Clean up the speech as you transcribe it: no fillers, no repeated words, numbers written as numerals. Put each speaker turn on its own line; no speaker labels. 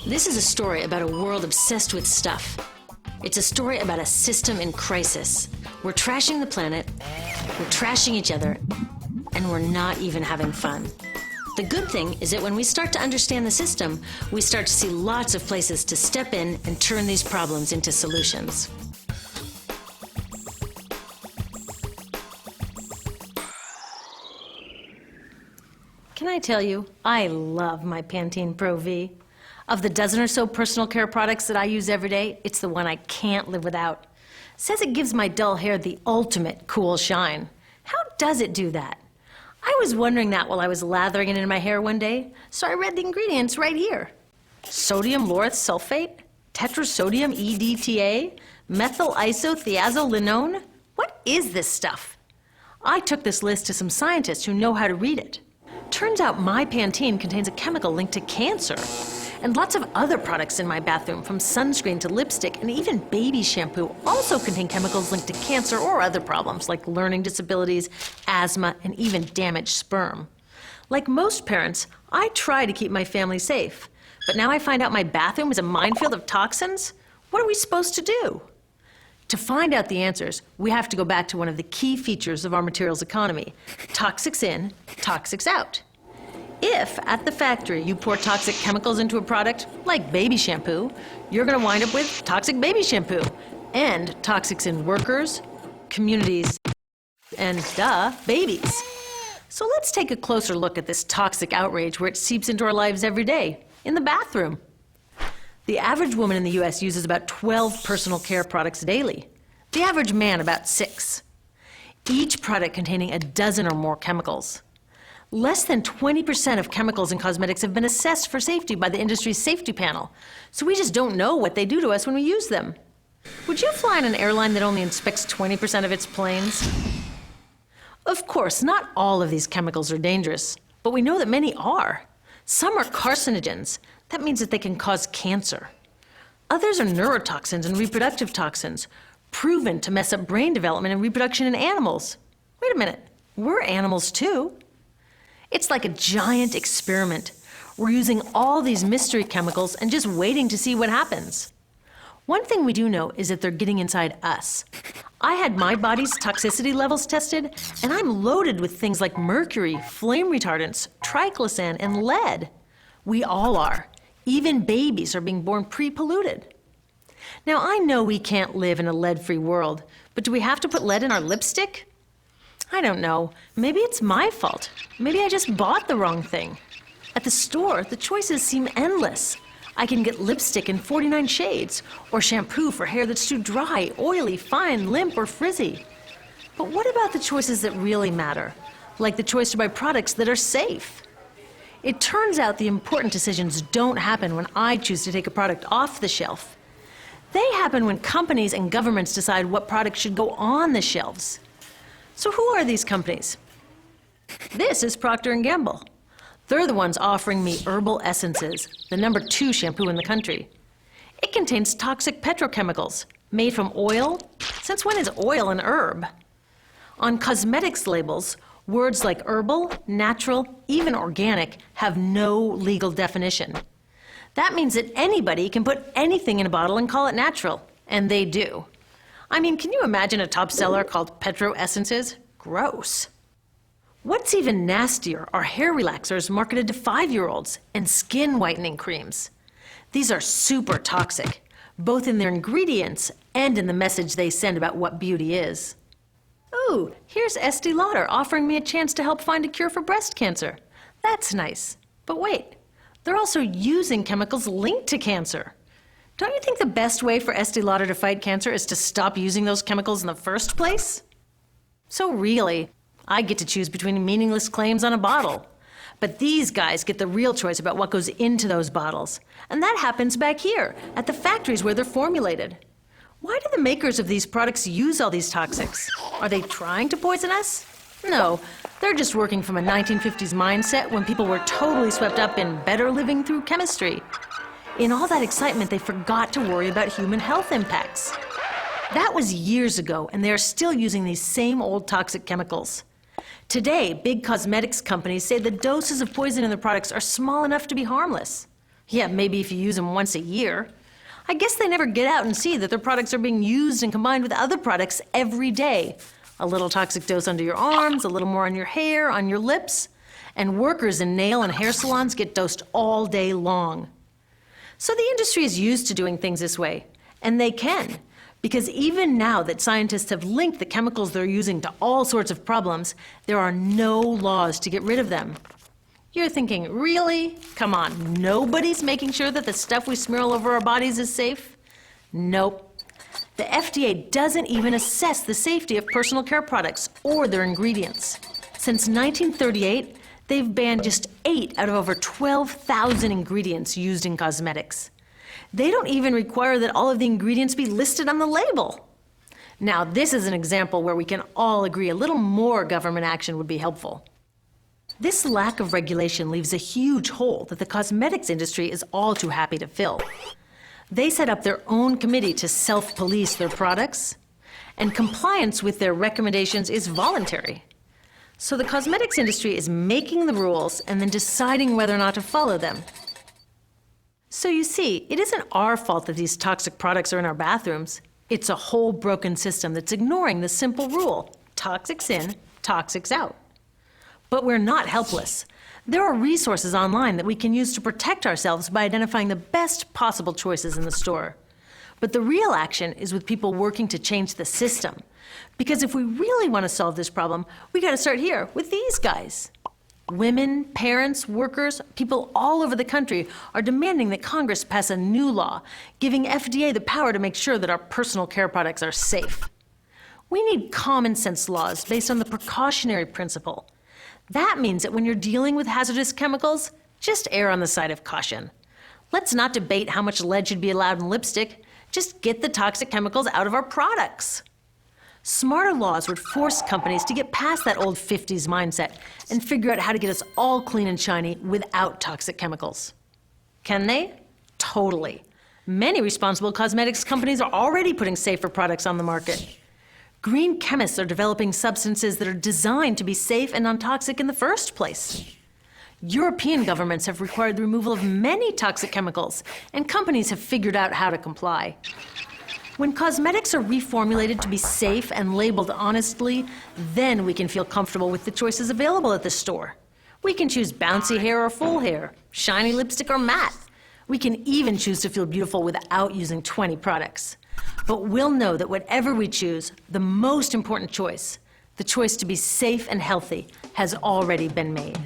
This is a story about a world obsessed with stuff. It's a story about a system in crisis. We're trashing the planet, we're trashing each other, and we're not even having fun. The good thing is that when we start to understand the system, we start to see lots of places to step in and turn these problems into solutions. Can I tell you, I love my Pantene Pro V. Of the dozen or so personal care products that I use every day, it's the one I can't live without. Says it gives my dull hair the ultimate cool shine. How does it do that? I was wondering that while I was lathering it in my hair one day, so I read the ingredients right here. Sodium lauryl sulfate, tetrasodium EDTA, methyl isothiazolinone. What is this stuff? I took this list to some scientists who know how to read it. Turns out my Pantene contains a chemical linked to cancer. And lots of other products in my bathroom, from sunscreen to lipstick and even baby shampoo, also contain chemicals linked to cancer or other problems like learning disabilities, asthma, and even damaged sperm. Like most parents, I try to keep my family safe. But now I find out my bathroom is a minefield of toxins? What are we supposed to do? To find out the answers, we have to go back to one of the key features of our materials economy: toxics in, toxics out. If, at the factory, you pour toxic chemicals into a product, like baby shampoo, you're going to wind up with toxic baby shampoo, and toxics in workers, communities, and, babies. So let's take a closer look at this toxic outrage where it seeps into our lives every day, in the bathroom. The average woman in the U.S. uses about 12 personal care products daily. The average man about 6. Each product containing a dozen or more chemicals. Less than 20% of chemicals in cosmetics have been assessed for safety by the industry's safety panel, so we just don't know what they do to us when we use them. Would you fly on an airline that only inspects 20% of its planes? Of course, not all of these chemicals are dangerous, but we know that many are. Some are carcinogens. That means that they can cause cancer. Others are neurotoxins and reproductive toxins, proven to mess up brain development and reproduction in animals. Wait a minute, we're animals too. It's like a giant experiment. We're using all these mystery chemicals and just waiting to see what happens. One thing we do know is that they're getting inside us. I had my body's toxicity levels tested, and I'm loaded with things like mercury, flame retardants, triclosan, and lead. We all are. Even babies are being born pre-polluted. Now, I know we can't live in a lead-free world, but do we have to put lead in our lipstick? I don't know. Maybe it's my fault. Maybe I just bought the wrong thing. At the store, the choices seem endless. I can get lipstick in 49 shades, or shampoo for hair that's too dry, oily, fine, limp, or frizzy. But what about the choices that really matter? Like the choice to buy products that are safe? It turns out the important decisions don't happen when I choose to take a product off the shelf. They happen when companies and governments decide what products should go on the shelves. So who are these companies? This is Procter & Gamble. They're the ones offering me Herbal Essences, the #2 shampoo in the country. It contains toxic petrochemicals made from oil. Since when is oil an herb? On cosmetics labels, words like herbal, natural, even organic have no legal definition. That means that anybody can put anything in a bottle and call it natural, and they do. I mean, can you imagine a top seller called Petro Essences? Gross. What's even nastier are hair relaxers marketed to 5-year-olds and skin whitening creams. These are super toxic, both in their ingredients and in the message they send about what beauty is. Ooh, here's Estee Lauder offering me a chance to help find a cure for breast cancer. That's nice. But wait, they're also using chemicals linked to cancer. Don't you think the best way for Estee Lauder to fight cancer is to stop using those chemicals in the first place? So really, I get to choose between meaningless claims on a bottle. But these guys get the real choice about what goes into those bottles. And that happens back here, at the factories where they're formulated. Why do the makers of these products use all these toxics? Are they trying to poison us? No, they're just working from a 1950s mindset when people were totally swept up in better living through chemistry. In all that excitement, they forgot to worry about human health impacts. That was years ago, and they are still using these same old toxic chemicals. Today, big cosmetics companies say the doses of poison in their products are small enough to be harmless. Yeah, maybe if you use them once a year. I guess they never get out and see that their products are being used and combined with other products every day. A little toxic dose under your arms, a little more on your hair, on your lips. And workers in nail and hair salons get dosed all day long. So the industry is used to doing things this way, and they can. Because even now that scientists have linked the chemicals they're using to all sorts of problems, there are no laws to get rid of them. You're thinking, really? Come on, nobody's making sure that the stuff we smear all over our bodies is safe? Nope. The FDA doesn't even assess the safety of personal care products or their ingredients. Since 1938, they've banned just 8 out of over 12,000 ingredients used in cosmetics. They don't even require that all of the ingredients be listed on the label. Now, this is an example where we can all agree a little more government action would be helpful. This lack of regulation leaves a huge hole that the cosmetics industry is all too happy to fill. They set up their own committee to self-police their products, and compliance with their recommendations is voluntary. So the cosmetics industry is making the rules and then deciding whether or not to follow them. So you see, it isn't our fault that these toxic products are in our bathrooms. It's a whole broken system that's ignoring the simple rule: toxics in, toxics out. But we're not helpless. There are resources online that we can use to protect ourselves by identifying the best possible choices in the store. But the real action is with people working to change the system. Because if we really want to solve this problem, we got to start here with these guys. Women, parents, workers, people all over the country are demanding that Congress pass a new law, giving FDA the power to make sure that our personal care products are safe. We need common sense laws based on the precautionary principle. That means that when you're dealing with hazardous chemicals, just err on the side of caution. Let's not debate how much lead should be allowed in lipstick. Just get the toxic chemicals out of our products. Smarter laws would force companies to get past that old 50s mindset and figure out how to get us all clean and shiny without toxic chemicals. Can they? Totally. Many responsible cosmetics companies are already putting safer products on the market. Green chemists are developing substances that are designed to be safe and non-toxic in the first place. European governments have required the removal of many toxic chemicals, and companies have figured out how to comply. When cosmetics are reformulated to be safe and labeled honestly, then we can feel comfortable with the choices available at the store. We can choose bouncy hair or full hair, shiny lipstick or matte. We can even choose to feel beautiful without using 20 products. But we'll know that whatever we choose, the most important choice, the choice to be safe and healthy, has already been made.